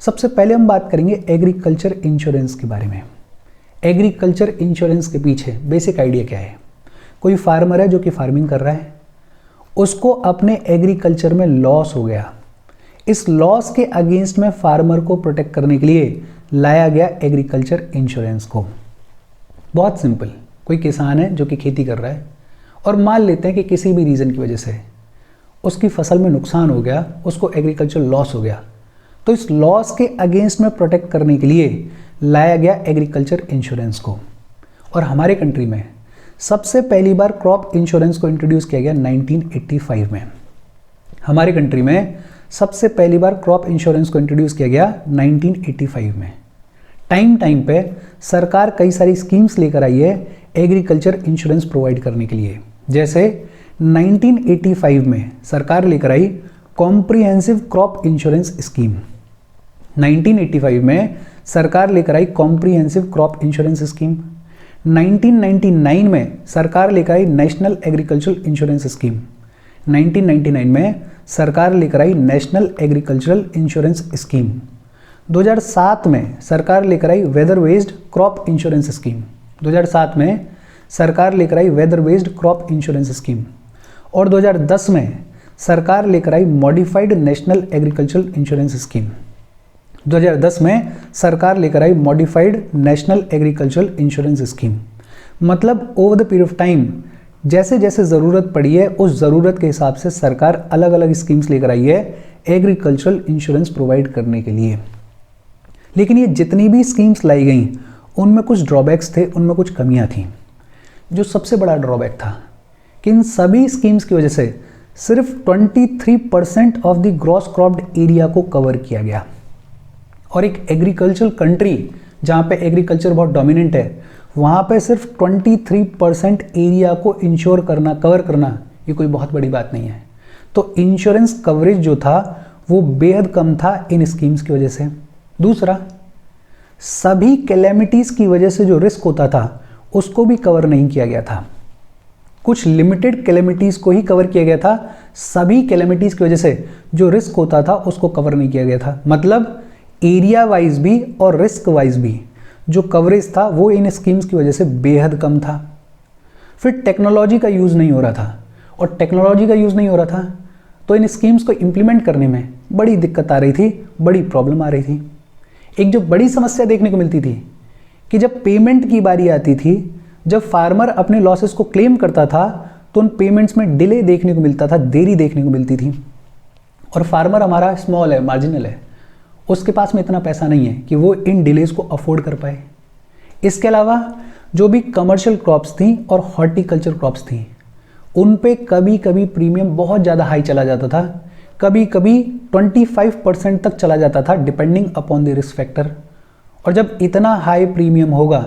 सबसे पहले हम बात करेंगे एग्रीकल्चर इंश्योरेंस के बारे में। एग्रीकल्चर इंश्योरेंस के पीछे बेसिक आइडिया क्या है? कोई फार्मर है जो कि फार्मिंग कर रहा है, उसको अपने एग्रीकल्चर में लॉस हो गया। इस लॉस के अगेंस्ट में फार्मर को प्रोटेक्ट करने के लिए लाया गया एग्रीकल्चर इंश्योरेंस को। बहुत सिंपल, कोई किसान है जो कि खेती कर रहा है और मान लेते हैं कि किसी भी रीज़न की वजह से उसकी फसल में नुकसान हो गया, उसको एग्रीकल्चर लॉस हो गया, तो इस लॉस के अगेंस्ट में प्रोटेक्ट करने के लिए लाया गया एग्रीकल्चर इंश्योरेंस को। और हमारे कंट्री में सबसे पहली बार क्रॉप इंश्योरेंस को इंट्रोड्यूस किया गया 1985 में। हमारे कंट्री में सबसे पहली बार क्रॉप इंश्योरेंस को इंट्रोड्यूस किया गया 1985 में। टाइम पे सरकार कई सारी स्कीम्स लेकर आई है एग्रीकल्चर इंश्योरेंस प्रोवाइड करने के लिए। जैसे 1985 में सरकार लेकर आई कॉम्प्रिहेंसिव क्रॉप इंश्योरेंस स्कीम। 1985 में सरकार लेकर आई कॉम्प्रिहेंसिव क्रॉप इंश्योरेंस स्कीम। 1999 में सरकार लेकर आई नेशनल एग्रीकल्चरल इंश्योरेंस स्कीम। 1999 में सरकार लेकर आई नेशनल एग्रीकल्चरल इंश्योरेंस स्कीम। 2007 में सरकार लेकर आई weather based crop insurance scheme. 2007 में सरकार लेकर आई weather based crop insurance scheme. और 2010 में सरकार लेकर आई modified national agricultural insurance scheme. 2010 में सरकार लेकर आई modified national agricultural insurance scheme. मतलब over the period of time जैसे जैसे ज़रूरत पड़ी है उस ज़रूरत के हिसाब से सरकार अलग अलग स्कीम्स लेकर आई है एग्रीकल्चरल इंश्योरेंस प्रोवाइड करने के लिए। लेकिन ये जितनी भी स्कीम्स लाई गई उनमें कुछ ड्रॉबैक्स थे, उनमें कुछ कमियां थीं। जो सबसे बड़ा ड्रॉबैक था कि इन सभी स्कीम्स की वजह से सिर्फ 23% of the gross cropped area को कवर किया गया। और एक एग्रीकल्चरल कंट्री जहाँ पे एग्रीकल्चर बहुत डोमिनेंट है, वहाँ पे सिर्फ 23% एरिया को इंश्योर करना, कवर करना, ये कोई बहुत बड़ी बात नहीं है। तो इंश्योरेंस कवरेज जो था वो बेहद कम था इन स्कीम्स की वजह से। दूसरा, सभी कैलेमिटीज़ की वजह से जो रिस्क होता था उसको भी कवर नहीं किया गया था। कुछ लिमिटेड कैलेमिटीज़ को ही कवर किया गया था, सभी कैलेमिटीज़ की वजह से जो रिस्क होता था उसको कवर नहीं किया गया था। मतलब एरिया वाइज भी और रिस्क वाइज भी जो कवरेज था वो इन स्कीम्स की वजह से बेहद कम था। फिर टेक्नोलॉजी का यूज़ नहीं हो रहा था, और टेक्नोलॉजी का यूज़ नहीं हो रहा था तो इन स्कीम्स को इम्प्लीमेंट करने में बड़ी दिक्कत आ रही थी, बड़ी प्रॉब्लम आ रही थी। एक जो बड़ी समस्या देखने को मिलती थी कि जब पेमेंट की बारी आती थी, जब फार्मर अपने लॉसेस को क्लेम करता था तो उन पेमेंट्स में डिले देखने को मिलता था, देरी देखने को मिलती थी। और फार्मर हमारा स्मॉल है, मार्जिनल है, उसके पास में इतना पैसा नहीं है कि वो इन डिलेज को अफोर्ड कर पाए। इसके अलावा जो भी कमर्शियल क्रॉप्स थी और हॉर्टिकल्चर क्रॉप्स थी उन पे कभी कभी प्रीमियम बहुत ज़्यादा हाई चला जाता था, कभी कभी 25% तक चला जाता था depending upon the risk factor. और जब इतना हाई प्रीमियम होगा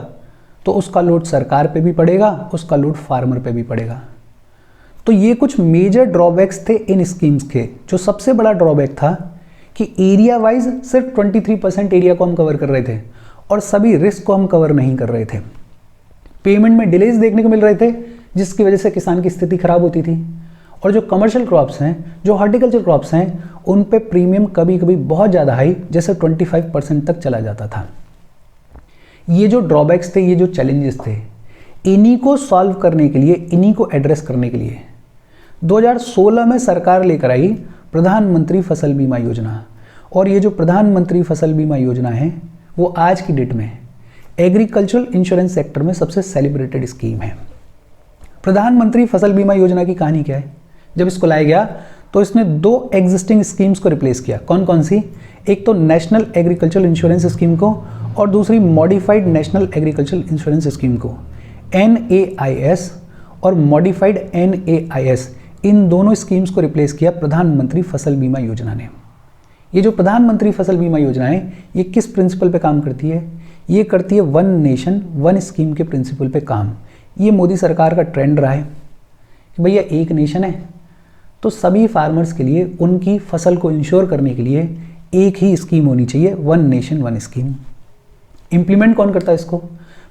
तो उसका लोड सरकार पे भी पड़ेगा, उसका लोड फार्मर पे भी पड़ेगा। तो ये कुछ मेजर ड्रॉबैक्स थे इन स्कीम्स के। जो सबसे बड़ा ड्रॉबैक था कि एरिया वाइज सिर्फ 23% एरिया को हम कवर कर रहे थे और सभी रिस्क को हम कवर नहीं कर रहे थे। पेमेंट में डिलेज देखने को मिल रहे थे जिसकी वजह से किसान की स्थिति खराब होती थी। और जो कमर्शियल क्रॉप्स हैं, जो हॉर्टिकल्चर क्रॉप्स हैं, उन पे प्रीमियम कभी कभी बहुत ज़्यादा हाई, जैसे 25% तक चला जाता था। ये जो ड्रॉबैक्स थे, ये जो चैलेंजेस थे, इन्हीं को सॉल्व करने के लिए, इन्हीं को एड्रेस करने के लिए 2016 में सरकार लेकर आई प्रधानमंत्री फसल बीमा योजना। और ये जो प्रधानमंत्री फसल बीमा योजना है वो आज की डेट में एग्रीकल्चरल इंश्योरेंस सेक्टर में सबसे सेलिब्रेटेड स्कीम है। प्रधानमंत्री फसल बीमा योजना की कहानी क्या है? जब इसको लाया गया तो इसने 2 एग्जिस्टिंग स्कीम्स को रिप्लेस किया। कौन कौन सी? एक तो नेशनल एग्रीकल्चरल इंश्योरेंस स्कीम को और दूसरी modified national agricultural insurance scheme को। NAIS और मॉडिफाइड NAIS, इन दोनों स्कीम्स को रिप्लेस किया प्रधानमंत्री फसल बीमा योजना ने। ये जो प्रधानमंत्री फसल बीमा योजना है ये किस प्रिंसिपल पे काम करती है? ये करती है वन नेशन वन स्कीम के प्रिंसिपल पे काम। ये मोदी सरकार का ट्रेंड रहा है कि भैया एक नेशन है तो सभी फार्मर्स के लिए उनकी फसल को इंश्योर करने के लिए एक ही स्कीम होनी चाहिए, one nation one scheme. Implement कौन करता है इसको?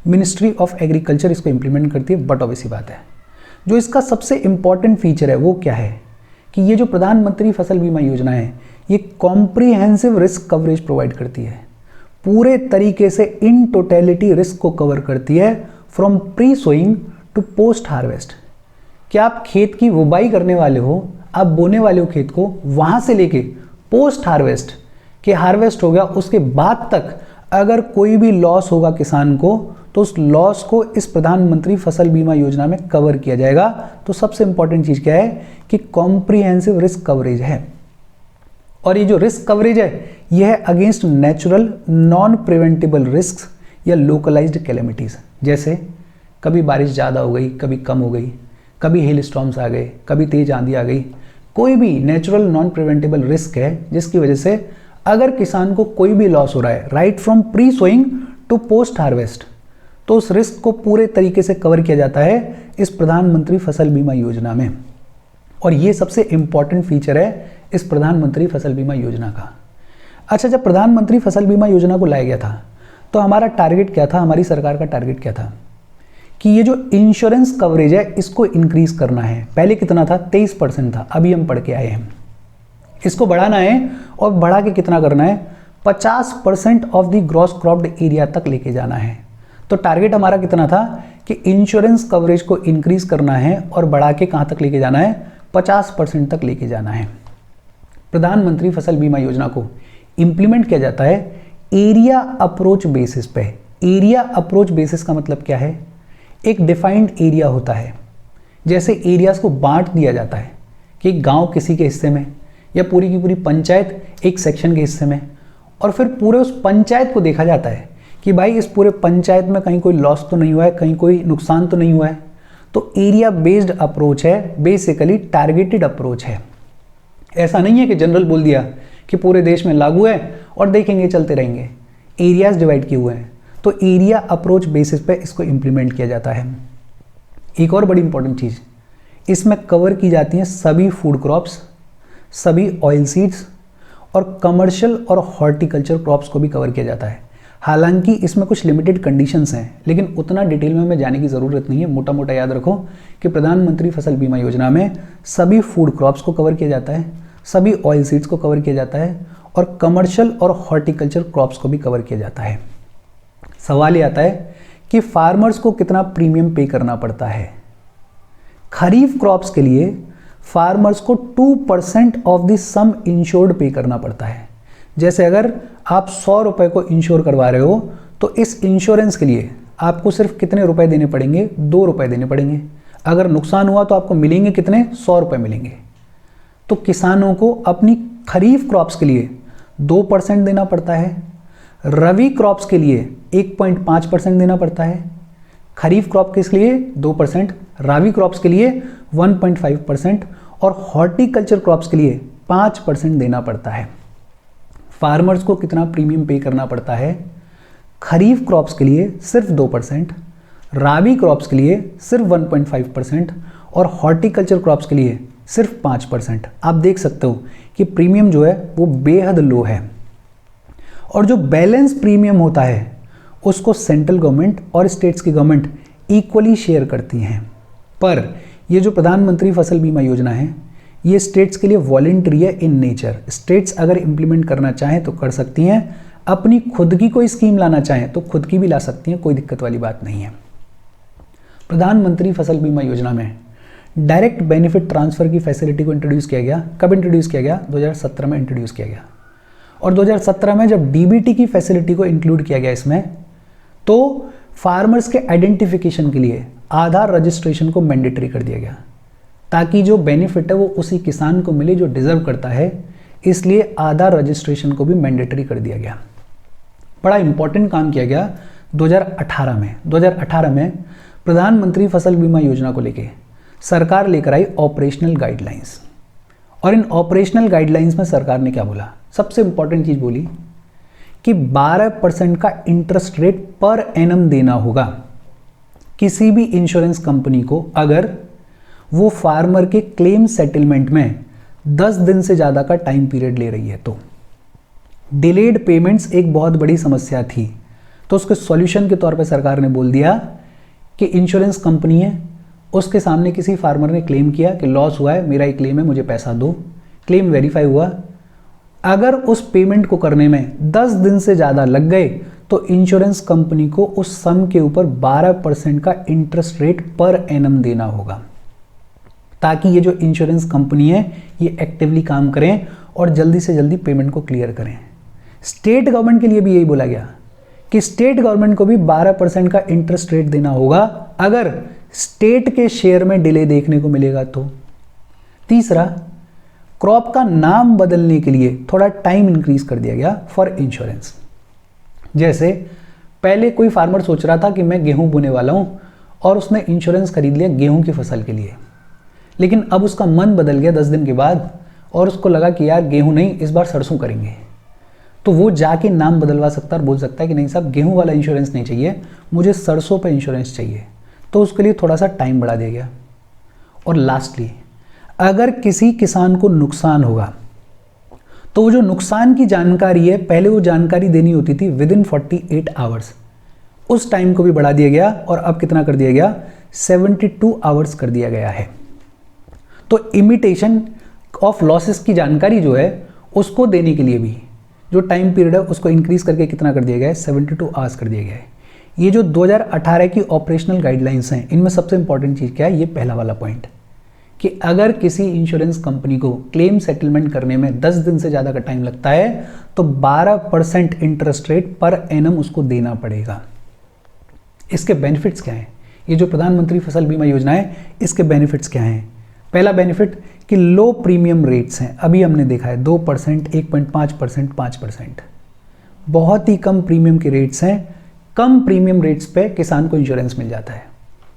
मिनिस्ट्री ऑफ एग्रीकल्चर इसको इम्प्लीमेंट करती है। बट ऑब्वियस सी बात है, जो इसका सबसे इम्पॉर्टेंट फीचर है वो क्या है कि ये जो प्रधानमंत्री फसल बीमा योजना है ये कॉम्प्रिहेंसिव रिस्क कवरेज प्रोवाइड करती है, पूरे तरीके से इन टोटलिटी रिस्क को कवर करती है from pre sowing to post harvest. क्या आप खेत की बुवाई करने वाले हो, आप बोने वाले हो खेत को, वहां से लेके पोस्ट हार्वेस्ट के हार्वेस्ट हो गया उसके बाद तक अगर कोई भी लॉस होगा किसान को तो उस लॉस को इस प्रधानमंत्री फसल बीमा योजना में कवर किया जाएगा। तो सबसे इंपॉर्टेंट चीज क्या है कि कॉम्प्रिहेंसिव रिस्क कवरेज है। और ये जो रिस्क कवरेज है यह है against natural non preventable risk या लोकलाइज्ड कैलेमिटीज, जैसे कभी बारिश ज़्यादा हो गई, कभी कम हो गई, कभी हेल स्टॉर्म्स आ गए, कभी तेज आंधी आ गई। कोई भी नेचुरल नॉन प्रिवेंटेबल रिस्क है जिसकी वजह से अगर किसान को कोई भी लॉस हो रहा है right from pre sowing to post harvest, तो उस रिस्क को पूरे तरीके से कवर किया जाता है इस प्रधानमंत्री फसल बीमा योजना में। और ये सबसे इंपॉर्टेंट फीचर है इस प्रधानमंत्री फसल बीमा योजना का। अच्छा, जब प्रधानमंत्री फसल बीमा योजना को लाया गया था तो हमारा टारगेट क्या था, हमारी सरकार का टारगेट क्या था कि ये जो इंश्योरेंस कवरेज है इसको इंक्रीज करना है। पहले कितना था, 23% था, अभी हम पढ़ के आए हैं, इसको बढ़ाना है और बढ़ा के कितना करना है, 50% of the gross cropped area तक लेके जाना है। तो टारगेट हमारा कितना था कि इंश्योरेंस कवरेज को इंक्रीज करना है और बढ़ा के कहाँ तक लेके जाना है, 50% तक लेके जाना है। प्रधानमंत्री फसल बीमा योजना को इंप्लीमेंट किया जाता है एरिया अप्रोच बेसिस पे। एरिया अप्रोच बेसिस का मतलब क्या है, एक डिफाइंड एरिया होता है, जैसे एरियाज को बांट दिया जाता है कि गांव किसी के हिस्से में या पूरी की पूरी पंचायत एक सेक्शन के हिस्से में, और फिर पूरे उस पंचायत को देखा जाता है कि भाई इस पूरे पंचायत में कहीं कोई लॉस तो नहीं हुआ है, कहीं कोई नुकसान तो नहीं हुआ है। तो एरिया बेस्ड अप्रोच है, बेसिकली टारगेटेड अप्रोच है। ऐसा नहीं है कि जनरल बोल दिया कि पूरे देश में लागू है और देखेंगे चलते रहेंगे, एरियाज डिवाइड किए हुए हैं। तो एरिया अप्रोच बेसिस पे इसको इंप्लीमेंट किया जाता है। एक और बड़ी इंपॉर्टेंट चीज़, इसमें कवर की जाती हैं सभी फूड क्रॉप्स, सभी ऑयल सीड्स और कमर्शियल और हॉर्टिकल्चर क्रॉप्स को भी कवर किया जाता है। हालांकि इसमें कुछ लिमिटेड कंडीशंस हैं, लेकिन उतना डिटेल में हमें जाने की ज़रूरत नहीं है। मोटा मोटा याद रखो कि प्रधानमंत्री फसल बीमा योजना में सभी फूड क्रॉप्स को कवर किया जाता है, सभी ऑयल सीड्स को कवर किया जाता है और कमर्शियल और हॉर्टिकल्चर क्रॉप्स को भी कवर किया जाता है। सवाल ये आता है कि फार्मर्स को कितना प्रीमियम पे करना पड़ता है। खरीफ क्रॉप्स के लिए फार्मर्स को 2% ऑफ द सम इंश्योर्ड पे करना पड़ता है। जैसे अगर आप 100 रुपए को इंश्योर करवा रहे हो तो इस इंश्योरेंस के लिए आपको सिर्फ कितने रुपए देने पड़ेंगे, 2 रुपए देने पड़ेंगे। अगर नुकसान हुआ तो आपको मिलेंगे कितने, 100 रुपए मिलेंगे। तो किसानों को अपनी खरीफ क्रॉप्स के लिए 2% देना पड़ता है, रबी क्रॉप्स के लिए 1.5% देना पड़ता है, खरीफ क्रॉप के लिए 2%, रबी क्रॉप्स के लिए 1.5% और हॉर्टिकल्चर क्रॉप्स के लिए 5% देना पड़ता है। फार्मर्स को कितना प्रीमियम पे करना पड़ता है, खरीफ क्रॉप्स के लिए सिर्फ 2%, रबी क्रॉप्स के लिए सिर्फ 1.5% और हॉर्टिकल्चर क्रॉप्स के लिए सिर्फ 5%। आप देख सकते हो कि प्रीमियम जो है वो बेहद लो है। और जो बैलेंस प्रीमियम होता है उसको सेंट्रल गवर्नमेंट और स्टेट्स की गवर्नमेंट इक्वली शेयर करती हैं। पर ये जो प्रधानमंत्री फसल बीमा योजना है ये स्टेट्स के लिए वॉलंटरी है इन नेचर। स्टेट्स अगर इंप्लीमेंट करना चाहें तो कर सकती हैं, अपनी खुद की कोई स्कीम लाना चाहें तो खुद की भी ला सकती हैं, कोई दिक्कत वाली बात नहीं है। प्रधानमंत्री फसल बीमा योजना में डायरेक्ट बेनिफिट ट्रांसफर की फैसिलिटी को इंट्रोड्यूस किया गया। कब इंट्रोड्यूस किया गया, 2017 में इंट्रोड्यूस किया गया। और 2017 में जब डीबीटी की फैसिलिटी को इंक्लूड किया गया इसमें, तो फार्मर्स के आइडेंटिफिकेशन के लिए आधार रजिस्ट्रेशन को मैंडेटरी कर दिया गया, ताकि जो बेनिफिट है वो उसी किसान को मिले जो डिजर्व करता है। इसलिए आधार रजिस्ट्रेशन को भी मैंडेटरी कर दिया गया। बड़ा इंपॉर्टेंट काम किया गया 2018 में। 2018 में प्रधानमंत्री फसल बीमा योजना को लेके सरकार लेकर आई ऑपरेशनल गाइडलाइंस। और इन ऑपरेशनल गाइडलाइंस में सरकार ने क्या बोला, सबसे इंपॉर्टेंट चीज बोली कि 12% का इंटरेस्ट रेट पर एनम देना होगा किसी भी इंश्योरेंस कंपनी को अगर वो फार्मर के क्लेम सेटलमेंट में 10 दिन से ज़्यादा का टाइम पीरियड ले रही है। तो डिलेड पेमेंट्स एक बहुत बड़ी समस्या थी, तो उसके सॉल्यूशन के तौर पे सरकार ने बोल दिया कि इंश्योरेंस कंपनी है उसके सामने किसी फार्मर ने क्लेम किया कि लॉस हुआ है, मेरा ही क्लेम है, मुझे पैसा दो, क्लेम वेरीफाई हुआ, अगर उस पेमेंट को करने में 10 दिन से ज़्यादा लग गए तो इंश्योरेंस कंपनी को उस सम के ऊपर 12% का इंटरेस्ट रेट पर एनम देना होगा, ताकि ये जो इंश्योरेंस कंपनी है ये एक्टिवली काम करें और जल्दी से जल्दी पेमेंट को क्लियर करें। स्टेट गवर्नमेंट के लिए भी यही बोला गया कि स्टेट गवर्नमेंट को भी 12% का इंटरेस्ट रेट देना होगा अगर स्टेट के शेयर में डिले देखने को मिलेगा तो। तीसरा, क्रॉप का नाम बदलने के लिए थोड़ा टाइम इंक्रीज कर दिया गया फॉर इंश्योरेंस। जैसे पहले कोई फार्मर सोच रहा था कि मैं गेहूं बोने वाला हूं और उसने इंश्योरेंस खरीद लिया गेहूं की फसल के लिए, लेकिन अब उसका मन बदल गया 10 दिन के बाद और उसको लगा कि यार गेहूं नहीं, इस बार सरसों करेंगे, तो वो जाके नाम बदलवा सकता है और बोल सकता है कि नहीं साहब, गेहूं वाला इंश्योरेंस नहीं चाहिए, मुझे सरसों पे इंश्योरेंस चाहिए। तो उसके लिए थोड़ा सा टाइम बढ़ा दिया गया। और लास्टली, अगर किसी किसान को नुकसान होगा तो वो जो नुकसान की जानकारी है, पहले वो जानकारी देनी होती थी विदिन 48 आवर्स, उस टाइम को भी बढ़ा दिया गया और अब कितना कर दिया गया, 72 आवर्स कर दिया गया है। तो इमिटेशन ऑफ लॉसेस की जानकारी जो है उसको देने के लिए भी जो टाइम पीरियड है उसको इंक्रीज करके कितना कर दिया गया है, 72 आवर्स कर दिया गया है। ये जो 2018 की ऑपरेशनल गाइडलाइंस हैं, इनमें सबसे इंपॉर्टेंट चीज़ क्या है, ये पहला वाला पॉइंट कि अगर किसी इंश्योरेंस कंपनी को क्लेम सेटलमेंट करने में 10 दिन से ज़्यादा का टाइम लगता है तो 12% इंटरेस्ट रेट पर एनम उसको देना पड़ेगा। इसके बेनिफिट्स क्या हैं? ये जो प्रधानमंत्री फसल बीमा योजना है, इसके बेनिफिट्स क्या हैं? पहला बेनिफिट कि लो प्रीमियम रेट्स हैं। अभी हमने देखा है 2%, 1.5%, 5%, बहुत ही कम प्रीमियम के रेट्स हैं। कम प्रीमियम रेट्स पे किसान को इंश्योरेंस मिल जाता है।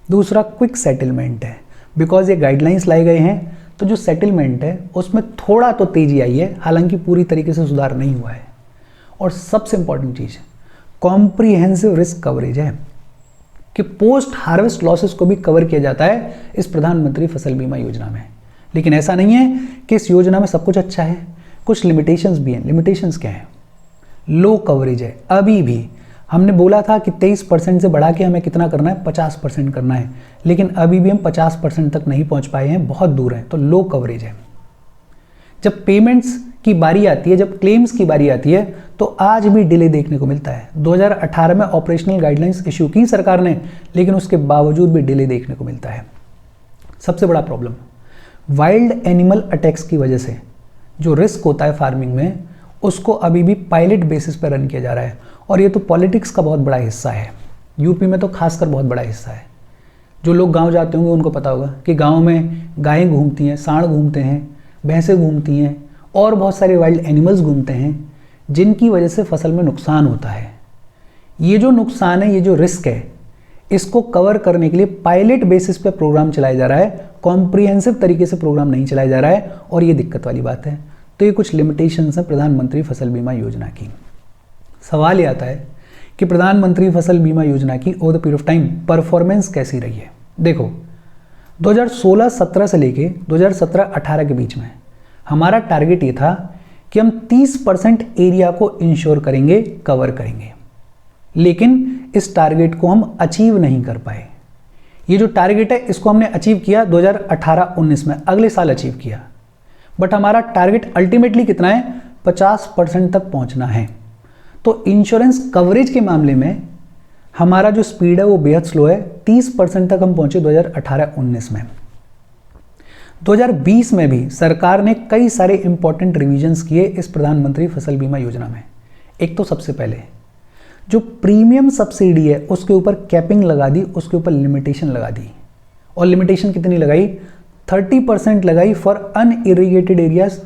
दूसरा, क्विक सेटलमेंट है। बिकॉज ये गाइडलाइंस लाए गए हैं तो जो सेटलमेंट है उसमें थोड़ा तो तेजी आई है, हालांकि पूरी तरीके से सुधार नहीं हुआ है। और सबसे इंपॉर्टेंट चीज़, कॉम्प्रिहेंसिव रिस्क कवरेज है कि पोस्ट हार्वेस्ट लॉसेस को भी कवर किया जाता है इस प्रधानमंत्री फसल बीमा योजना में। लेकिन ऐसा नहीं है कि इस योजना में सब कुछ अच्छा है, कुछ लिमिटेशंस भी हैं। लिमिटेशंस क्या है? लो कवरेज है। अभी भी हमने बोला था कि 23% से बढ़ा के हमें कितना करना है, 50% करना है, लेकिन अभी भी हम 50% तक नहीं पहुंच पाए हैं, बहुत दूर हैं, तो लो कवरेज है। जब पेमेंट्स की बारी आती है, जब क्लेम्स की बारी आती है, तो आज भी डिले देखने को मिलता है। 2018 में ऑपरेशनल गाइडलाइंस इशू की सरकार ने, लेकिन उसके बावजूद भी डिले देखने को मिलता है। सबसे बड़ा प्रॉब्लम वाइल्ड एनिमल अटैक्स की वजह से जो रिस्क होता है फार्मिंग में, उसको अभी भी पायलट बेसिस पर रन किया जा रहा है। और ये तो पॉलिटिक्स का बहुत बड़ा हिस्सा है, यूपी में तो खासकर बहुत बड़ा हिस्सा है। जो लोग गांव जाते होंगे उनको पता होगा कि गांव में गायें घूमती हैं, सांड घूमते हैं, भैंसें घूमती हैं और बहुत सारे वाइल्ड एनिमल्स घूमते हैं, जिनकी वजह से फसल में नुकसान होता है। ये जो नुकसान है, ये जो रिस्क है, इसको कवर करने के लिए पायलट बेसिस पे प्रोग्राम चलाया जा रहा है, कॉम्प्रिहेंसिव तरीके से प्रोग्राम नहीं चलाया जा रहा है, और ये दिक्कत वाली बात है। तो ये कुछ लिमिटेशंस हैं प्रधानमंत्री फसल बीमा योजना की। सवाल ये आता है कि प्रधानमंत्री फसल बीमा योजना की over the period of time performance कैसी रही है। देखो, 2016-17 से लेके 2017-18 के बीच में हमारा टारगेट ये था कि हम 30% एरिया को इंश्योर करेंगे, कवर करेंगे, लेकिन इस टारगेट को हम अचीव नहीं कर पाए। ये जो टारगेट है इसको हमने अचीव किया 2018-19 में, अगले साल अचीव किया, बट हमारा टारगेट अल्टीमेटली कितना है, 50% तक पहुंचना है। तो इंश्योरेंस कवरेज के मामले में हमारा जो स्पीड है वो बेहद स्लो है। 30% तक हम पहुंचे 2018-19 में। 2020 में भी सरकार ने कई सारे इंपॉर्टेंट रिवीजन्स किए इस प्रधानमंत्री फसल बीमा योजना में। एक तो सबसे पहले जो प्रीमियम सब्सिडी है उसके ऊपर कैपिंग लगा दी, उसके ऊपर लिमिटेशन लगा दी। और लिमिटेशन कितनी लगाई? 30% लगाई फॉर अनइरिगेटेड एरियाज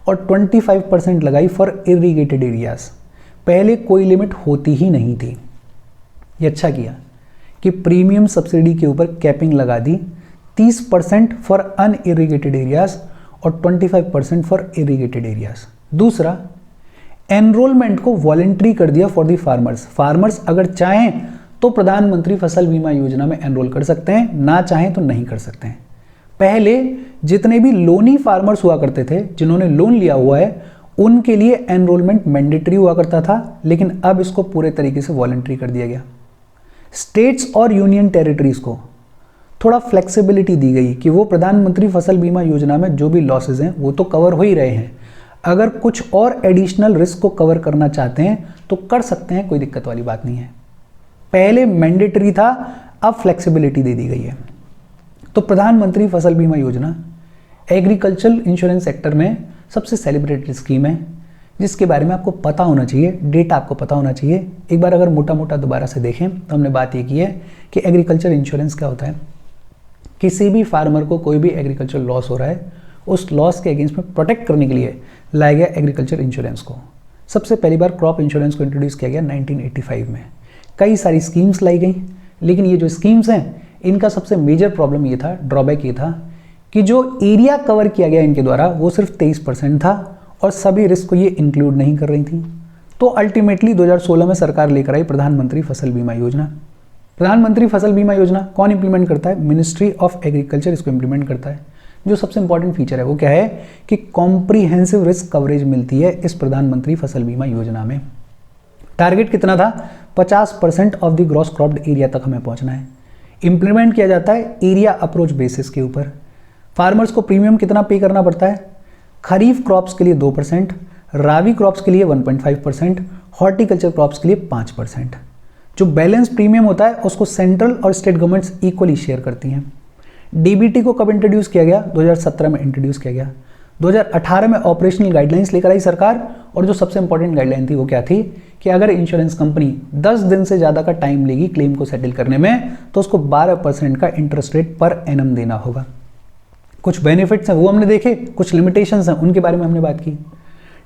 और 25% लगाई फॉर इरिगेटेड एरियाज। पहले कोई लिमिट होती ही नहीं थी। ये अच्छा किया कि प्रीमियम सब्सिडी के ऊपर कैपिंग लगा दी, 30% फॉर अनइरिगेटेड एरियाज और 25% फॉर इरिगेटेड एरियाज। दूसरा, एनरोलमेंट को वॉलेंट्री कर दिया फॉर दी फार्मर्स। फार्मर्स अगर चाहें तो प्रधानमंत्री फसल बीमा योजना में एनरोल कर सकते हैं, ना चाहें तो नहीं कर सकते हैं। पहले जितने भी लोनी फार्मर्स हुआ करते थे, जिन्होंने लोन लिया हुआ है, उनके लिए एनरोलमेंट मैंडेटरी हुआ करता था, लेकिन अब इसको पूरे तरीके से वॉलेंट्री कर दिया गया। स्टेट्स और यूनियन टेरिटरीज को थोड़ा फ्लेक्सिबिलिटी दी गई कि वो प्रधानमंत्री फसल बीमा योजना में जो भी लॉसेज हैं वो तो कवर हो ही रहे हैं, अगर कुछ और एडिशनल रिस्क को कवर करना चाहते हैं तो कर सकते हैं, कोई दिक्कत वाली बात नहीं है। पहले मैंडेटरी था, अब फ्लेक्सिबिलिटी दे दी गई है। तो प्रधानमंत्री फसल बीमा योजना एग्रीकल्चरल इंश्योरेंस सेक्टर में सबसे सेलिब्रेटेड स्कीम है, जिसके बारे में आपको पता होना चाहिए, डेटा आपको पता होना चाहिए। एक बार अगर मोटा मोटा दोबारा से देखें तो हमने बात ये की है कि एग्रीकल्चर इंश्योरेंस क्या होता है। किसी भी फार्मर को कोई भी एग्रीकल्चर लॉस हो रहा है, उस लॉस के अगेंस्ट में प्रोटेक्ट करने के लिए लाया गया एग्रीकल्चर इंश्योरेंस को। सबसे पहली बार क्रॉप इंश्योरेंस को इंट्रोड्यूस किया गया 1985 में। कई सारी स्कीम्स लाई गई, लेकिन ये जो स्कीम्स हैं इनका सबसे मेजर प्रॉब्लम ये था, ड्रॉबैक ये था कि जो एरिया कवर किया गया इनके द्वारा वो सिर्फ 23% था और सभी रिस्क को ये इंक्लूड नहीं कर रही थी। तो अल्टीमेटली 2016 में सरकार लेकर आई प्रधानमंत्री फसल बीमा योजना। प्रधानमंत्री फसल बीमा योजना कौन इंप्लीमेंट करता है? मिनिस्ट्री ऑफ एग्रीकल्चर इसको इंप्लीमेंट करता है। जो सबसे इंपॉर्टेंट फीचर है वो क्या है कि कॉम्प्रिहेंसिव रिस्क कवरेज मिलती है इस प्रधानमंत्री फसल बीमा योजना में। टारगेट कितना था? 50% of the gross cropped area तक हमें पहुंचना है। इंप्लीमेंट किया जाता है एरिया अप्रोच बेसिस के ऊपर। फार्मर्स को प्रीमियम कितना पे करना पड़ता है? खरीफ क्रॉप्स के लिए 2%, रावी क्रॉप्स के लिए 1.5%, हॉर्टिकल्चर क्रॉप्स के लिए 5%। जो बैलेंस प्रीमियम होता है उसको सेंट्रल और स्टेट गवर्नमेंट्स इक्वली शेयर करती हैं। डीबीटी को कब इंट्रोड्यूस किया गया? 2017 में इंट्रोड्यूस किया गया। 2018 में ऑपरेशनल गाइडलाइंस लेकर आई सरकार, और जो सबसे इंपॉर्टेंट गाइडलाइन थी वो क्या थी कि अगर इंश्योरेंस कंपनी 10 दिन से ज़्यादा का टाइम लेगी क्लेम को सेटल करने में तो उसको 12% का इंटरेस्ट रेट पर एनम देना होगा। कुछ बेनिफिट्स हैं वो हमने देखे, कुछ लिमिटेशंस हैं उनके बारे में हमने बात की।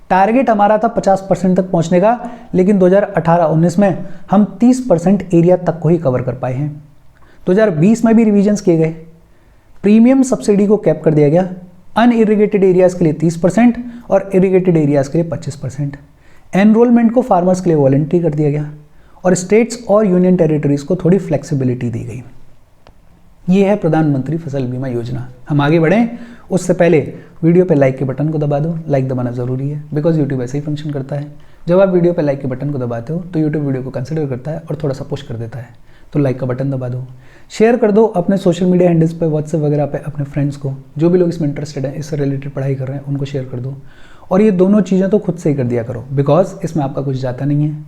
टारगेट हमारा था 50% तक पहुंचने का, लेकिन 2018-19 में हम 30% एरिया तक को ही कवर कर पाए हैं। 2020 में भी रिवीजन्स किए गए। प्रीमियम सब्सिडी को कैप कर दिया गया। अनइरिगेटेड एरियाज के लिए 30% और इरिगेटेड एरियाज के लिए 25%। एनरोलमेंट को फार्मर्स के लिए वॉलंटरी कर दिया गया और स्टेट्स और यूनियन टेरिटरीज को थोड़ी फ्लेक्सिबिलिटी दी गई। ये है प्रधानमंत्री फसल बीमा योजना। हम आगे बढ़ें उससे पहले वीडियो पे लाइक के बटन को दबा दो। लाइक दबाना ज़रूरी है बिकॉज यूट्यूब ऐसे ही फंक्शन करता है। जब आप वीडियो पे लाइक के बटन को दबाते हो तो यूट्यूब वीडियो को कंसिडर करता है और थोड़ा सा पुश कर देता है। तो लाइक का बटन दबा दो, शेयर कर दो अपने सोशल मीडिया हैंडल्स पे, व्हाट्सएप वगैरह पे अपने फ्रेंड्स को, जो भी लोग इसमें इंटरेस्टेड हैं, इससे रिलेटेड पढ़ाई कर रहे हैं, उनको शेयर कर दो। और ये दोनों चीज़ें तो खुद से ही कर दिया करो बिकॉज इसमें आपका कुछ जाता नहीं है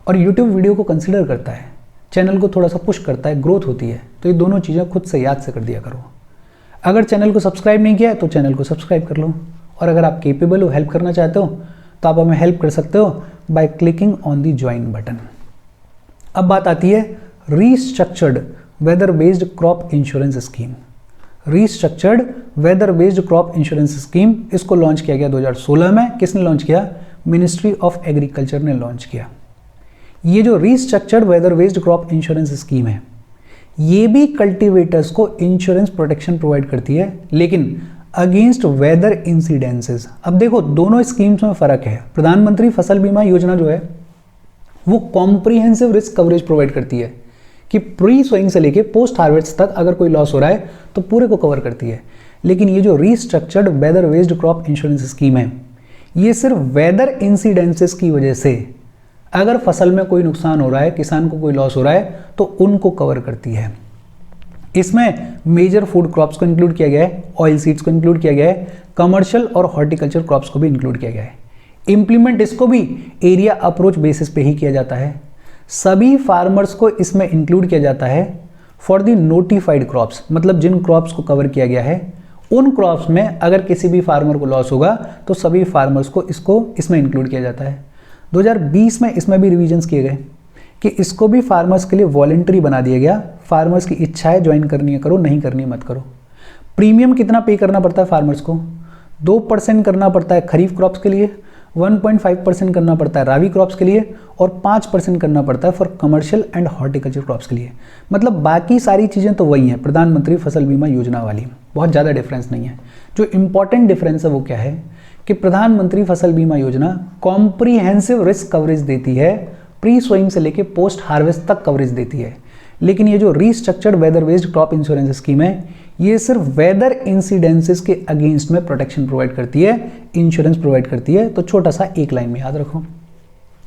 और यूट्यूब वीडियो को कंसिडर करता है, चैनल को थोड़ा सा पुश करता है, ग्रोथ होती है। तो ये दोनों चीज़ें खुद से याद से कर दिया करो। अगर चैनल को सब्सक्राइब नहीं किया है तो चैनल को सब्सक्राइब कर लो, और अगर आप केपेबल हो, हेल्प करना चाहते हो तो आप हमें हेल्प कर सकते हो by clicking on the join button. अब बात आती है restructured weather based crop insurance scheme. Restructured weather based crop insurance scheme, इसको लॉन्च किया गया 2016 में। किसने लॉन्च किया? मिनिस्ट्री ऑफ एग्रीकल्चर ने लॉन्च किया। ये जो restructured weather based crop insurance scheme है, ये भी कल्टीवेटर्स को इंश्योरेंस प्रोटेक्शन प्रोवाइड करती है, लेकिन अगेंस्ट वेदर इंसिडेंसेस। अब देखो दोनों स्कीम्स में फर्क है। प्रधानमंत्री फसल बीमा योजना जो है वो कॉम्प्रिहेंसिव रिस्क कवरेज प्रोवाइड करती है कि प्री सोइंग से लेके पोस्ट हार्वेस्ट तक अगर कोई लॉस हो रहा है तो पूरे को कवर करती है। लेकिन ये जो restructured weather based crop insurance scheme है, ये सिर्फ वेदर इंसिडेंसेस की वजह से अगर फसल में कोई नुकसान हो रहा है, किसान को कोई लॉस हो रहा है, तो उनको कवर करती है। इसमें मेजर फूड क्रॉप्स को इंक्लूड किया गया है, ऑयल सीड्स को इंक्लूड किया गया है, कमर्शियल और हॉर्टिकल्चर क्रॉप्स को भी इंक्लूड किया गया है। इंप्लीमेंट इसको भी एरिया अप्रोच बेसिस पे ही किया जाता है। सभी फार्मर्स को इसमें इंक्लूड किया जाता है फॉर द नोटिफाइड क्रॉप्स, मतलब जिन क्रॉप्स को कवर किया गया है उन क्रॉप्स में अगर किसी भी फार्मर को लॉस होगा तो सभी फार्मर्स को इसमें इंक्लूड किया जाता है। 2020 में इसमें भी रिवीजन्स किए गए कि इसको भी फार्मर्स के लिए वॉलंटरी बना दिया गया। फार्मर्स की इच्छा है, ज्वाइन करनी है करो, नहीं करनी है मत करो। प्रीमियम कितना पे करना पड़ता है फार्मर्स को? 2% करना पड़ता है खरीफ क्रॉप्स के लिए, 1.5% करना पड़ता है रावी क्रॉप्स के लिए और 5% करना पड़ता है for commercial and horticulture crops के लिए। मतलब बाकी सारी चीज़ें तो वही हैं प्रधानमंत्री फसल बीमा योजना वाली, बहुत ज़्यादा डिफरेंस नहीं है। जो इंपॉर्टेंट डिफरेंस है वो क्या है कि प्रधानमंत्री फसल बीमा योजना कॉम्प्रिहेंसिव रिस्क कवरेज देती है, प्री सोइंग से लेके पोस्ट हार्वेस्ट तक कवरेज देती है। लेकिन ये जो restructured weather based crop insurance scheme है, ये सिर्फ वेदर इंसिडेंसेस के अगेंस्ट में प्रोटेक्शन प्रोवाइड करती है, इंश्योरेंस प्रोवाइड करती है। तो छोटा सा एक लाइन में याद रखो।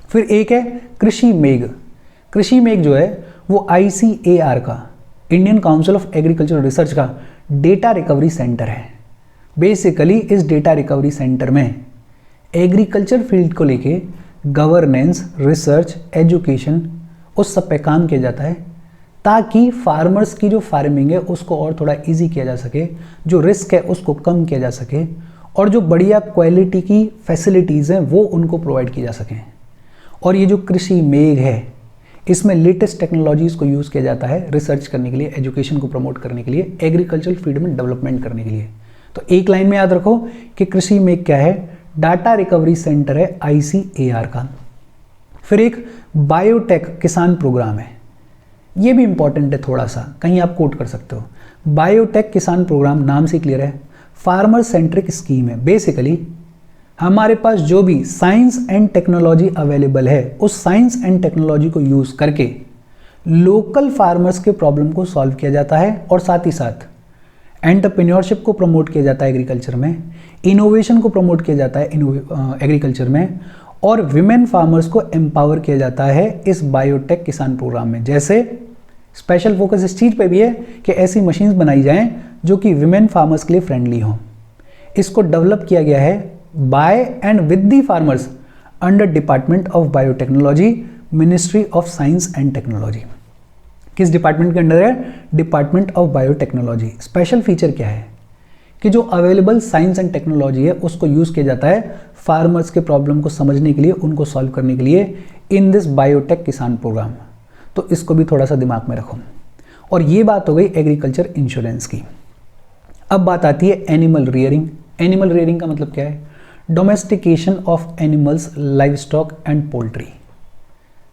फिर एक है कृषि मेघ। कृषि मेघ जो है वो ICAR का, Indian council of agriculture research का डेटा रिकवरी सेंटर है। बेसिकली इस डेटा रिकवरी सेंटर में एग्रीकल्चर फील्ड को लेके गवर्नेंस, रिसर्च, एजुकेशन उस सब पे काम किया जाता है ताकि फार्मर्स की जो फार्मिंग है उसको और थोड़ा इजी किया जा सके, जो रिस्क है उसको कम किया जा सके और जो बढ़िया क्वालिटी की फैसिलिटीज़ हैं वो उनको प्रोवाइड की जा सकें। और ये जो कृषि मेघ है इसमें लेटेस्ट टेक्नोलॉजीज़ को यूज़ किया जाता है रिसर्च करने के लिए, एजुकेशन को प्रमोट करने के लिए, एग्रीकल्चर फील्ड में डेवलपमेंट करने के लिए। तो एक लाइन में याद रखो कि कृषि मेघ क्या है, डाटा रिकवरी सेंटर है ICAR का। फिर एक बायोटेक किसान प्रोग्राम है, ये भी इंपॉर्टेंट है थोड़ा सा, कहीं आप कोट कर सकते हो। बायोटेक किसान प्रोग्राम नाम से क्लियर है, फार्मर सेंट्रिक स्कीम है। बेसिकली हमारे पास जो भी साइंस एंड टेक्नोलॉजी अवेलेबल है उस साइंस एंड टेक्नोलॉजी को यूज़ करके लोकल फार्मर्स के प्रॉब्लम को सॉल्व किया जाता है और साथ ही साथ एंटरप्रेन्योरशिप को प्रमोट किया जाता है एग्रीकल्चर में, इनोवेशन को प्रमोट किया जाता है एग्रीकल्चर में, और विमेन फार्मर्स को एम्पावर किया जाता है इस बायोटेक किसान प्रोग्राम में। जैसे स्पेशल फोकस इस चीज़ पे भी है कि ऐसी मशीन्स बनाई जाएं जो कि विमेन फार्मर्स के लिए फ्रेंडली हों। इसको डेवलप किया गया है by and with the farmers under department of biotechnology, ministry of science and technology. किस डिपार्टमेंट के अंडर है? Department of biotechnology. Special feature क्या है कि जो अवेलेबल साइंस एंड टेक्नोलॉजी है उसको यूज़ किया जाता है फार्मर्स के प्रॉब्लम को समझने के लिए, उनको सॉल्व करने के लिए इन दिस बायोटेक किसान प्रोग्राम। तो इसको भी थोड़ा सा दिमाग में रखो। और ये बात हो गई एग्रीकल्चर इंश्योरेंस की। अब बात आती है एनिमल रियरिंग। एनिमल रियरिंग का मतलब क्या है? Domestication of animals, live stock and poultry.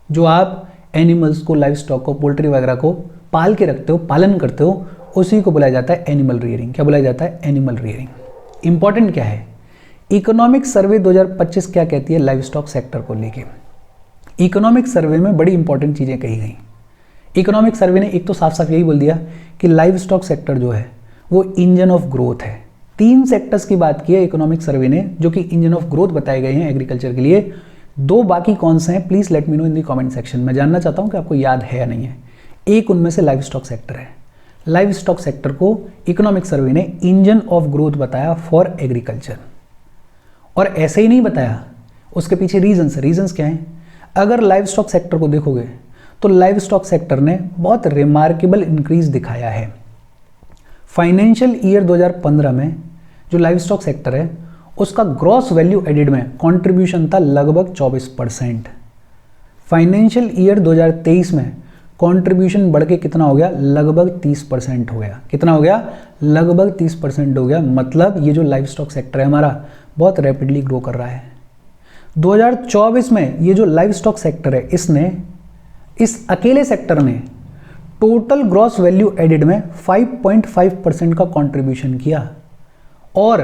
जो आप एनिमल्स को, लाइव स्टॉक को, पोल्ट्री वगैरह को पाल के रखते हो, पालन करते हो, उसी को बुलाया जाता है एनिमल रियरिंग। क्या बुलाया जाता है? Animal rearing. इंपॉर्टेंट क्या है? इकोनॉमिक सर्वे 2025 क्या कहती है लाइव स्टॉक सेक्टर को लेके? इकोनॉमिक सर्वे में बड़ी इंपॉर्टेंट चीज़ें कही गई। इकोनॉमिक सर्वे ने एक तो साफ साफ यही बोल दिया कि लाइव स्टॉक सेक्टर जो है वो इंजन ऑफ ग्रोथ है। 3 सेक्टर्स की बात की है इकोनॉमिक सर्वे ने जो कि इंजन ऑफ ग्रोथ बताए गए हैं एग्रीकल्चर के लिए। 2 बाकी कौन से हैं? Please let me know in the comment section. मैं जानना चाहता हूँ कि आपको याद है या नहीं है। एक उनमें से लाइव स्टॉक सेक्टर है। लाइव स्टॉक सेक्टर को इकोनॉमिक सर्वे ने इंजन ऑफ ग्रोथ बताया फॉर एग्रीकल्चर। और ऐसे ही नहीं बताया, उसके पीछे रीजंस क्या हैं? अगर लाइव स्टॉक सेक्टर को देखोगे तो लाइव स्टॉक सेक्टर ने बहुत रिमार्केबल इंक्रीज दिखाया है। फाइनेंशियल ईयर 2015 में जो लाइव स्टॉक सेक्टर है उसका ग्रॉस वैल्यू एडिड में कंट्रीब्यूशन था लगभग 24%। फाइनेंशियल ईयर 2023 में कंट्रीब्यूशन बढ़ के कितना हो गया? लगभग 30% हो गया। कितना हो गया? लगभग 30% हो गया। मतलब ये जो लाइव स्टॉक सेक्टर है हमारा बहुत रैपिडली ग्रो कर रहा है। 2024 में ये जो लाइव स्टॉक सेक्टर है इसने, इस अकेले सेक्टर ने टोटल ग्रॉस वैल्यू एडिड में 5.5% का कंट्रीब्यूशन किया और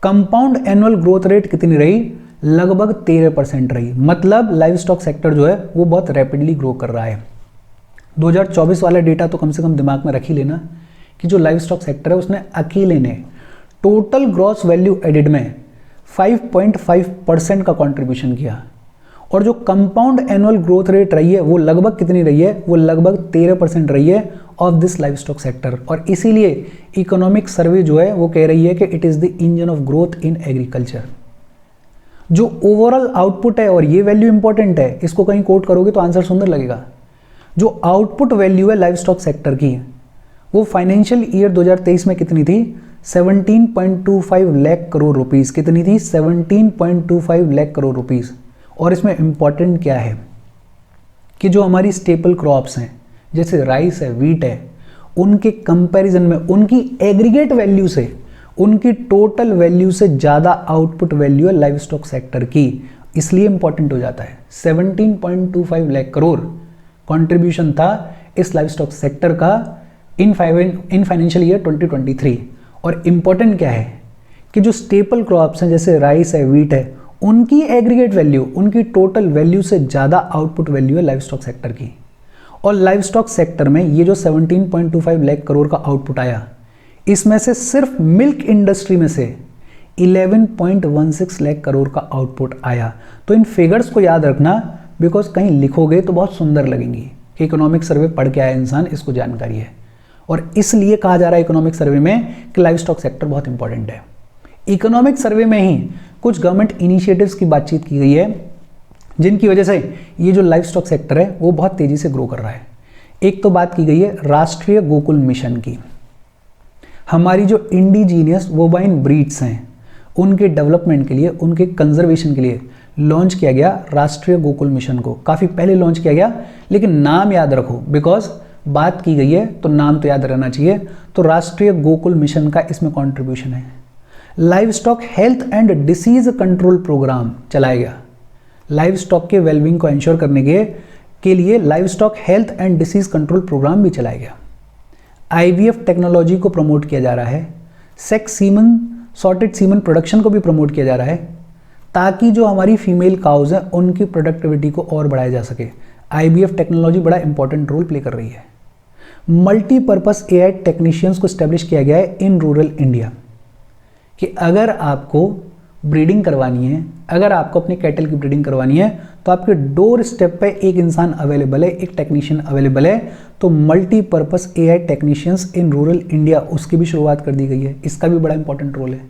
कंपाउंड एनुअल ग्रोथ रेट कितनी रही? लगभग 13% रही। मतलब लाइव स्टॉक सेक्टर जो है वो बहुत रैपिडली ग्रो कर रहा है। 2024 वाला डेटा तो कम से कम दिमाग में रख ही लेना कि जो लाइव स्टॉक सेक्टर है उसने अकेले ने टोटल ग्रॉस वैल्यू एडिड में 5.5% का कंट्रीब्यूशन किया और जो कंपाउंड एनुअल ग्रोथ रेट रही है वो लगभग कितनी रही है? वो लगभग 13% रही है of this live stock sector. और इसीलिए इकोनॉमिक सर्वे जो है वो कह रही है कि it is the engine of growth in agriculture. जो ओवरऑल आउटपुट है, और ये वैल्यू इंपॉर्टेंट है, इसको कहीं कोट करोगे तो आंसर सुंदर लगेगा। जो आउटपुट वैल्यू है लाइव स्टॉक सेक्टर की वो फाइनेंशियल ईयर 2023 में कितनी थी? 17.25 लाख करोड़ रुपीस। कितनी थी? 17.25 लाख करोड़ रुपीस। और इसमें इंपॉर्टेंट क्या है कि जो हमारी स्टेपल क्रॉप्स हैं जैसे राइस है, वीट है, उनके कंपैरिजन में उनकी एग्रीगेट वैल्यू से, उनकी टोटल वैल्यू से ज़्यादा आउटपुट वैल्यू है लाइव स्टॉक सेक्टर की। इसलिए इंपॉर्टेंट हो जाता है। 17.25 लाख करोड़ कंट्रीब्यूशन था इस लाइव स्टॉक सेक्टर का इन फाइनेंशियल ईयर 2023। और इम्पॉर्टेंट क्या है कि जो स्टेपल क्रॉप्स हैं जैसे राइस है, वीट है, उनकी एग्रीगेट वैल्यू, उनकी टोटल वैल्यू से ज़्यादा आउटपुट वैल्यू है लाइव स्टॉक सेक्टर की। और लाइव स्टॉक सेक्टर में ये जो 17.25 लाख करोड़ का आउटपुट आया, इसमें से सिर्फ मिल्क इंडस्ट्री में से 11.16 लाख करोड़ का आउटपुट आया। तो इन फिगर्स को याद रखना, बिकॉज कहीं लिखोगे तो बहुत सुंदर लगेंगी कि इकोनॉमिक सर्वे पढ़ के आया इंसान, इसको जानकारी है। और इसलिए कहा जा रहा है इकोनॉमिक सर्वे में कि लाइव स्टॉक सेक्टर बहुत इंपॉर्टेंट है। इकोनॉमिक सर्वे में ही कुछ गवर्नमेंट इनिशिएटिव्स की बातचीत की गई है जिनकी वजह से ये जो लाइव स्टॉक सेक्टर है वो बहुत तेजी से ग्रो कर रहा है। एक तो बात की गई है राष्ट्रीय गोकुल मिशन की। हमारी जो इंडिजीनियस बोवाइन ब्रीड्स हैं उनके डेवलपमेंट के लिए, उनके कंजर्वेशन के लिए लॉन्च किया गया राष्ट्रीय गोकुल मिशन को। काफ़ी पहले लॉन्च किया गया, लेकिन नाम याद रखो, बिकॉज बात की गई है तो नाम तो याद रहना चाहिए। तो राष्ट्रीय गोकुल मिशन का इसमें कंट्रीब्यूशन है। Livestock health and disease control program चलाया गया। लाइव स्टॉक के वेलबींग को इंश्योर करने के लिए livestock health and disease control program भी चलाया गया। IVF टेक्नोलॉजी को प्रमोट किया जा रहा है। Sex semen, sorted semen production को भी प्रमोट किया जा रहा है ताकि जो हमारी फीमेल काउज हैं उनकी प्रोडक्टिविटी को और बढ़ाया जा सके। IVF टेक्नोलॉजी बड़ा इंपॉर्टेंट रोल प्ले कर रही है। मल्टीपर्पस AI टेक्नीशियंस को स्टैब्लिश किया गया है इन रूरल इंडिया कि अगर आपको ब्रीडिंग करवानी है, अगर आपको अपने कैटल की ब्रीडिंग करवानी है तो आपके डोर स्टेप पे एक इंसान अवेलेबल है, एक टेक्नीशियन अवेलेबल है। तो multipurpose AI technicians in rural India उसकी भी शुरुआत कर दी गई है। इसका भी बड़ा इंपॉर्टेंट रोल है।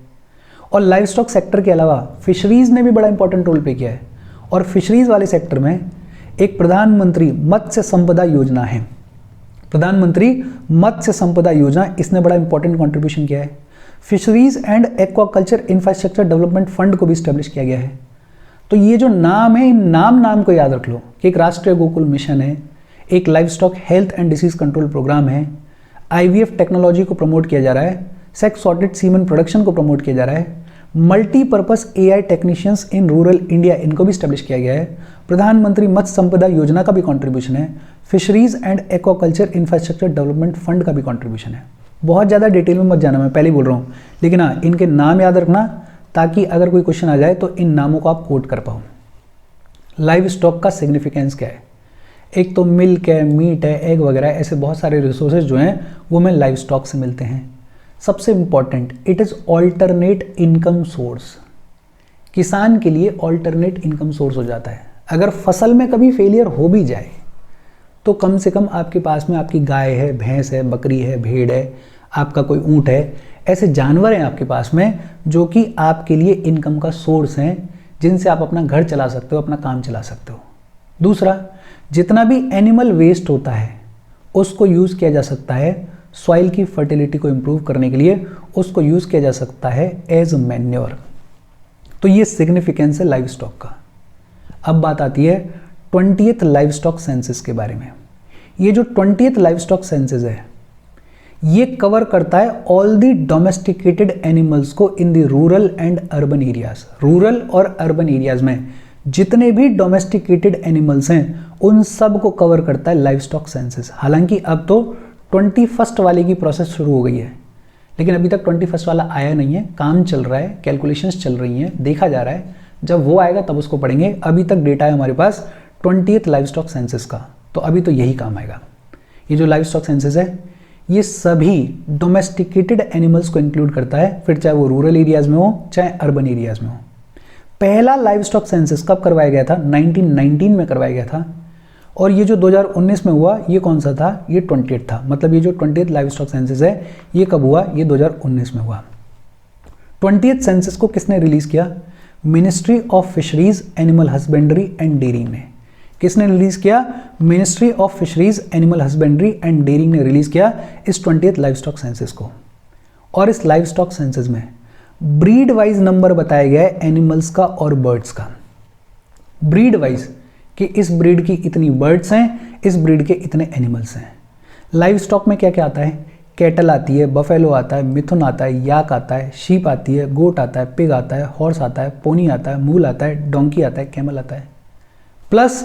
और लाइव स्टॉक सेक्टर के अलावा फिशरीज ने भी बड़ा इंपॉर्टेंट रोल प्ले किया है। और फिशरीज वाले सेक्टर में एक प्रधानमंत्री मत्स्य संपदा योजना है। प्रधानमंत्री मत्स्य संपदा योजना, इसने बड़ा इंपॉर्टेंट कॉन्ट्रीब्यूशन किया है। Fisheries and aquaculture infrastructure development fund को भी स्टैब्लिश किया गया है। तो ये जो नाम है, इन नाम को याद रख लो कि एक राष्ट्रीय गोकुल मिशन है, एक livestock health and disease control program है, IVF टेक्नोलॉजी को प्रमोट किया जा रहा है, सेक्स सॉर्टेड सीमन प्रोडक्शन को प्रमोट किया जा रहा है, multipurpose AI technicians in rural India इनको भी स्टैब्लिश किया गया है, प्रधानमंत्री मत्स्य संपदा योजना का भी कंट्रीब्यूशन है, fisheries and aquaculture infrastructure development fund का भी कंट्रीब्यूशन है। बहुत ज़्यादा डिटेल में मत जाना, मैं पहले ही बोल रहा हूँ, लेकिन हाँ इनके नाम याद रखना ताकि अगर कोई क्वेश्चन आ जाए तो इन नामों को आप कोट कर पाओ। लाइव स्टॉक का सिग्निफिकेंस क्या है? एक तो मिल्क है, मीट है, एग वगैरह, ऐसे बहुत सारे रिसोर्सेज जो हैं वो हमें लाइव स्टॉक से मिलते हैं। सबसे important, it is alternate income source. किसान के लिए ऑल्टरनेट इनकम सोर्स हो जाता है। अगर फसल में कभी फेलियर हो भी जाए तो कम से कम आपके पास में आपकी गाय है, भैंस है, बकरी है, भेड़ है, आपका कोई ऊँट है, ऐसे जानवर हैं आपके पास में जो कि आपके लिए इनकम का सोर्स हैं, जिनसे आप अपना घर चला सकते हो, अपना काम चला सकते हो। दूसरा, जितना भी एनिमल वेस्ट होता है उसको यूज़ किया जा सकता है सॉइल की फर्टिलिटी को इम्प्रूव करने के लिए, उसको यूज़ किया जा सकता है एज मैन्योर। तो ये सिग्निफिकेंस है लाइव स्टॉक का। अब बात आती है 20th लाइव स्टॉक सेंसस के बारे में। ये जो 20th लाइव स्टॉक सेंसस है ये कवर करता है ऑल दी डोमेस्टिकेटेड एनिमल्स को in the rural and urban areas. Rural और अर्बन एरियाज में जितने भी डोमेस्टिकेटेड एनिमल्स हैं उन सब को कवर करता है लाइव स्टॉक सेंसस। हालांकि अब तो 21st वाले की प्रोसेस शुरू हो गई है, लेकिन अभी तक 21st वाला आया नहीं है, काम चल रहा है, कैलकुलेशंस चल रही हैं, देखा जा रहा है। जब वो आएगा तब उसको पढ़ेंगे। अभी तक डेटा है हमारे पास 20th लाइव स्टॉक सेंसस का, तो अभी तो यही काम आएगा। ये जो लाइव स्टॉक सेंसस है ये सभी डोमेस्टिकेटेड एनिमल्स को इंक्लूड करता है, फिर चाहे वो रूरल एरियाज में हो चाहे अर्बन एरियाज में हो। पहला लाइव स्टॉक सेंसस कब करवाया गया था? 1919 में करवाया गया था। और ये जो 2019 में हुआ ये कौन सा था? ये 20th था। मतलब ये जो 20th लाइव स्टॉक सेंसस है ये कब हुआ? ये 2019 में हुआ। 20th सेंसस को किसने रिलीज किया? Ministry of fisheries, animal husbandry and dairying ने। किसने रिलीज किया? Ministry of fisheries, animal husbandry and dairying ने रिलीज किया इस 20th लाइव स्टॉक सेंसस को। और इस लाइव स्टॉक सेंसस में ब्रीड वाइज नंबर बताया गया है एनिमल्स का और बर्ड्स का। ब्रीड वाइज कि इस ब्रीड की इतनी बर्ड्स हैं, इस ब्रीड के इतने एनिमल्स हैं। लाइव स्टॉक में क्या क्या आता है? कैटल आती है, बफेलो आता है, मिथुन आता है, याक आता है, शीप आती है, गोट आता है, पिग आता है, हॉर्स आता है, पोनी आता है, मूल आता है, डोंकी आता है, कैमल आता है। प्लस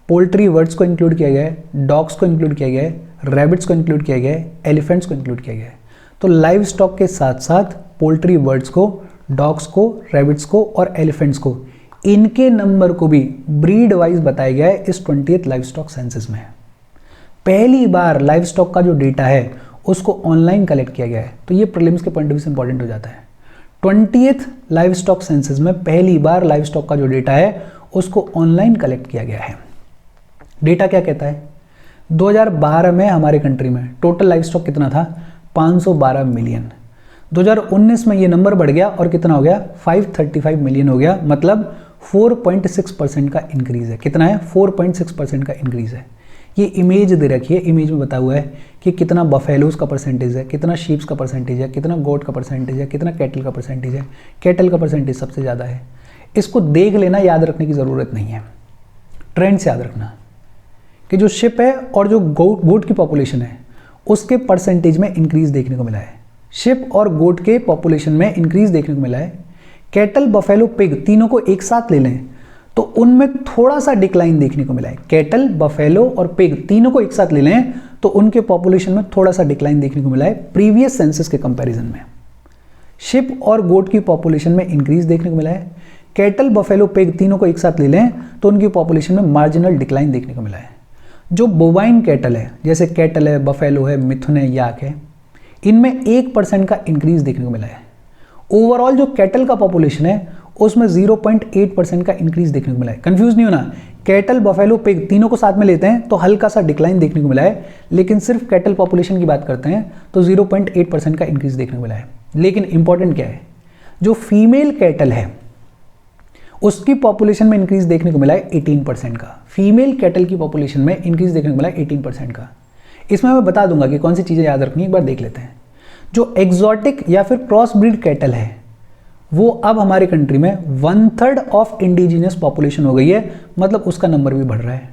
पोल्ट्री वर्ड्स को इंक्लूड किया गया है, डॉग्स को इंक्लूड किया गया है, रैबिट्स को इंक्लूड किया गया है, एलिफेंट्स को इंक्लूड किया गया है। तो लाइव स्टॉक के साथ साथ पोल्ट्री वर्ड्स को, डॉग्स को, रैबिट्स को और एलिफेंट्स को, इनके नंबर को भी ब्रीड वाइज बताया गया है इस 20th लाइव स्टॉक सेंसस में। पहली बार लाइव स्टॉक का जो डेटा है उसको ऑनलाइन कलेक्ट किया गया है, तो ये प्रीलिम्स के पॉइंट ऑफ व्यू से इंपॉर्टेंट हो जाता है। 20th लाइव स्टॉक सेंसस में पहली बार लाइव स्टॉक का जो डेटा है उसको ऑनलाइन कलेक्ट किया गया है। डेटा क्या कहता है? 2012 में हमारे कंट्री में टोटल लाइव स्टॉक कितना था? 512 मिलियन। 2019 में ये नंबर बढ़ गया और कितना हो गया? 535 मिलियन हो गया, मतलब 4.6% का इंक्रीज है। कितना है? 4.6% का इंक्रीज है। ये इमेज दे रखी है, इमेज में बता हुआ है कि कितना बफेलोज का परसेंटेज है, कितना शीप्स का परसेंटेज है, कितना गोट का परसेंटेज है, कितना कैटल का परसेंटेज है। कैटल का परसेंटेज सबसे ज़्यादा है। इसको देख लेना, याद रखने की ज़रूरत नहीं है। ट्रेंड से याद रखना कि जो शिप है और जो गोट की पॉपुलेशन है उसके परसेंटेज में इंक्रीज देखने को मिला है। शिप और गोट के पॉपुलेशन में इंक्रीज देखने को मिला है। कैटल, बफेलो, पिग तीनों को एक साथ ले लें तो उनमें थोड़ा सा डिक्लाइन देखने को मिला है। कैटल, बफेलो और पिग तीनों को एक साथ ले लें तो उनके पॉपुलेशन में थोड़ा सा डिक्लाइन देखने को मिला है प्रीवियस सेंसस के कंपैरिजन में। शिप और गोट की पॉपुलेशन में इंक्रीज देखने को मिला है। कैटल, बफेलो, पिग तीनों को एक साथ ले लें तो उनकी पॉपुलेशन में मार्जिनल डिक्लाइन देखने को मिला है। जो बोवाइन कैटल है, जैसे कैटल है, बफेलो है, मिथुन है, याक है, इनमें 1% का इंक्रीज देखने को मिला है। ओवरऑल जो कैटल का पॉपुलेशन है उसमें 0.8% का इंक्रीज देखने को मिला है। कंफ्यूज नहीं होना, कैटल, बफेलो, पिग तीनों को साथ में लेते हैं तो हल्का सा डिक्लाइन देखने को मिला है, लेकिन सिर्फ कैटल पॉपुलेशन की बात करते हैं तो 0.8% का इंक्रीज देखने को मिला है। लेकिन इंपॉर्टेंट क्या है, जो फीमेल कैटल है उसकी पॉपुलेशन में इंक्रीज देखने को मिला है 18% का। फीमेल कैटल की पॉपुलेशन में इंक्रीज देखने को मिला है 18% का। इसमें मैं बता दूंगा कि कौन सी चीज़ें याद रखनी है, एक बार देख लेते हैं। जो एग्जॉटिक या फिर क्रॉस ब्रीड कैटल है वो अब हमारे कंट्री में 1/3 ऑफ इंडिजिनियस पॉपुलेशन हो गई है, मतलब उसका नंबर भी बढ़ रहा है।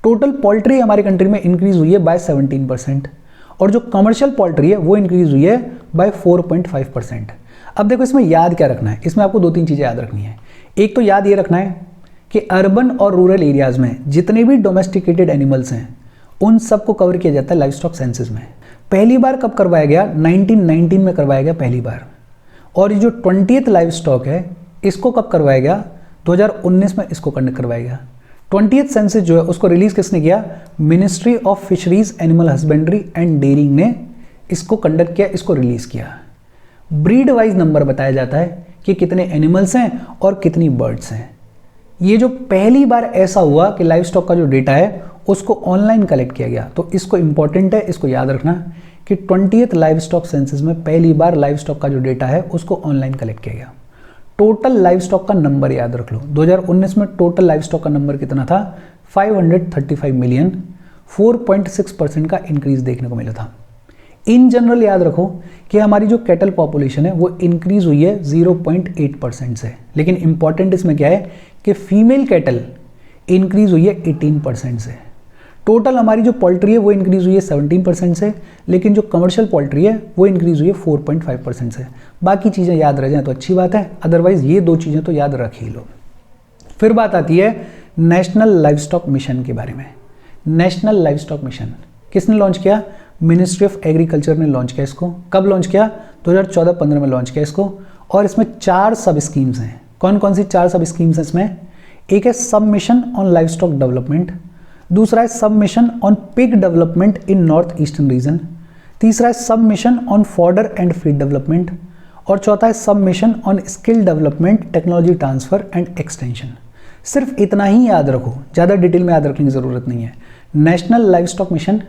टोटल पोल्ट्री हमारे कंट्री में इंक्रीज हुई है बाय 17% और जो कमर्शियल पोल्ट्री है वो इंक्रीज हुई है बाय 4.5%। अब देखो इसमें याद क्या रखना है, इसमें आपको 2-3 चीज़ें याद रखनी है। एक तो याद ये रखना है कि अर्बन और रूरल एरियाज़ में जितने भी डोमेस्टिकेटेड एनिमल्स हैं उन सबको कवर किया जाता है लाइव स्टॉक सेंसस में। पहली बार कब करवाया गया? 1919 में करवाया गया पहली बार। और ये जो 20th लाइव स्टॉक है इसको कब करवाया गया? 2019 में इसको कंडक्ट करवाया गया। 20th सेंसस जो है उसको रिलीज किसने किया? Ministry of fisheries, animal husbandry and dairying ने इसको कंडक्ट किया, इसको रिलीज किया। ब्रीड वाइज नंबर बताया जाता है कि कितने एनिमल्स हैं और कितनी बर्ड्स हैं। ये जो पहली बार ऐसा हुआ कि लाइव स्टॉक का जो डेटा है उसको ऑनलाइन कलेक्ट किया गया, तो इसको इंपॉर्टेंट है, इसको याद रखना कि 20th लाइव स्टॉक सेंसस में पहली बार लाइव स्टॉक का जो डेटा है उसको ऑनलाइन कलेक्ट किया गया। टोटल लाइव स्टॉक का नंबर याद रख लो, 2019 में टोटल लाइव स्टॉक का नंबर कितना था? 535 मिलियन। 4.6% का इंक्रीज देखने को मिला था। इन जनरल याद रखो कि हमारी जो कैटल पॉपुलेशन है वो इंक्रीज हुई है 0.8% से, लेकिन इंपॉर्टेंट इसमें क्या है कि फीमेल कैटल इंक्रीज हुई है 18% से। टोटल हमारी जो पोल्ट्री है वो इंक्रीज हुई है 17% से, लेकिन जो कमर्शियल पोल्ट्री है वो इंक्रीज हुई है 4.5% से। बाकी चीज़ें याद रह जाए तो अच्छी बात है, अदरवाइज ये 2 चीज़ें तो याद रख ही लो। फिर बात आती है नेशनल लाइव स्टॉक मिशन के बारे में। नेशनल लाइव स्टॉक मिशन किसने लॉन्च किया? मिनिस्ट्री ऑफ एग्रीकल्चर ने लॉन्च किया इसको। कब लॉन्च किया? 2014-15 में लॉन्च किया इसको। और इसमें 4 सब स्कीम्स हैं। कौन कौन सी 4 सब स्कीम्स हैं इसमें? एक है सब mission on livestock development, दूसरा है सब mission on pig development in north eastern region, तीसरा है सब mission on fodder and feed development, और चौथा है सब mission on skill development, technology transfer and extension. सिर्फ इतना ही याद रखो, ज़्यादा डिटेल में याद रखने की ज़रूरत नहीं है। National livestock mission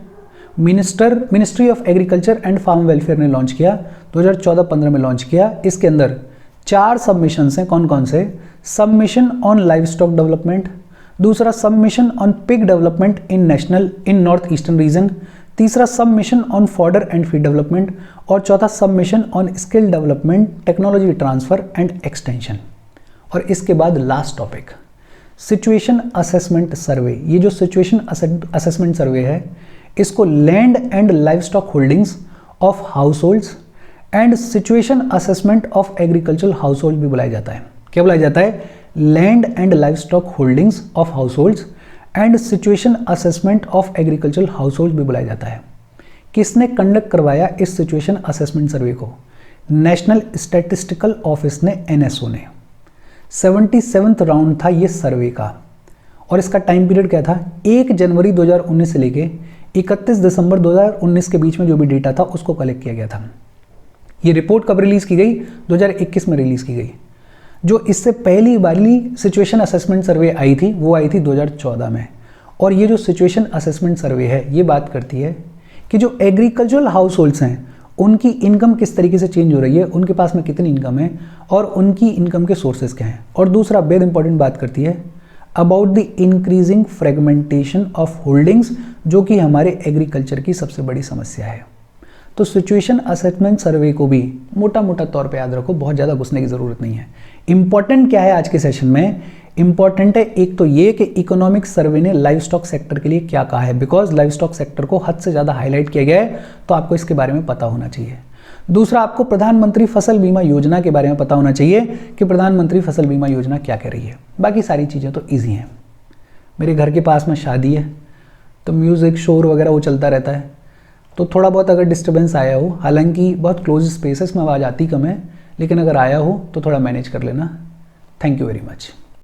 ministry of agriculture and farm welfare ने लॉन्च किया, 2014-15 में लॉन्च किया। इसके अंदर 4 सबमिशंस हैं। कौन कौन से? Submission on livestock development, दूसरा submission on pig development in north eastern region, तीसरा submission on fodder and feed development, और चौथा submission on skill development, technology transfer and extension. और इसके बाद last topic situation assessment survey. ये जो situation assessment survey है इसको land and livestock holdings of house and situation assessment of agricultural household भी बुलाया जाता है। क्या बुलाया जाता है? Land and livestock holdings of house holds and situation assessment of agricultural household भी बुलाया जाता है। किसने कंडक्ट करवाया इस सिचुएशन असेसमेंट सर्वे को? नेशनल स्टैटिस्टिकल ऑफिस ने, NSO ने। 77th राउंड था ये सर्वे का, और इसका टाइम पीरियड क्या था? 1 जनवरी 2019 से लेके 31 दिसंबर 2019 के बीच में जो भी डेटा था उसको कलेक्ट किया गया था। ये रिपोर्ट कब रिलीज की गई? 2021 में रिलीज की गई। जो इससे पहली वाली सिचुएशन असेसमेंट सर्वे आई थी वो आई थी 2014 में, और ये जो सिचुएशन असेसमेंट सर्वे है ये बात करती है कि जो एग्रीकल्चरल हाउस होल्ड्स हैं उनकी इनकम किस तरीके से चेंज हो रही है, उनके पास में कितनी इनकम है और उनकी इनकम के सोर्सेज क्या हैं। और दूसरा बेहद इंपॉर्टेंट बात करती है about the increasing fragmentation of holdings, जो कि हमारे एग्रीकल्चर की सबसे बड़ी समस्या है। तो सिचुएशन असेसमेंट सर्वे को भी मोटा मोटा तौर पे याद रखो, बहुत ज़्यादा घुसने की ज़रूरत नहीं है। इंपॉर्टेंट क्या है आज के सेशन में, इंपॉर्टेंट है एक तो ये कि इकोनॉमिक सर्वे ने लाइव स्टॉक सेक्टर के लिए क्या कहा है, बिकॉज लाइव स्टॉक सेक्टर को हद से ज़्यादा हाईलाइट किया गया है, तो आपको इसके बारे में पता होना चाहिए। दूसरा, आपको प्रधानमंत्री फसल बीमा योजना के बारे में पता होना चाहिए कि प्रधानमंत्री फसल बीमा योजना क्या कह रही है। बाकी सारी चीज़ें तो ईजी हैं। मेरे घर के पास में शादी है तो म्यूज़िक शोर वगैरह वो चलता रहता है, तो थोड़ा बहुत अगर डिस्टर्बेंस आया हो, हालांकि बहुत क्लोज स्पेसेस में आवाज़ आती कम है, लेकिन अगर आया हो तो थोड़ा मैनेज कर लेना। Thank you very much.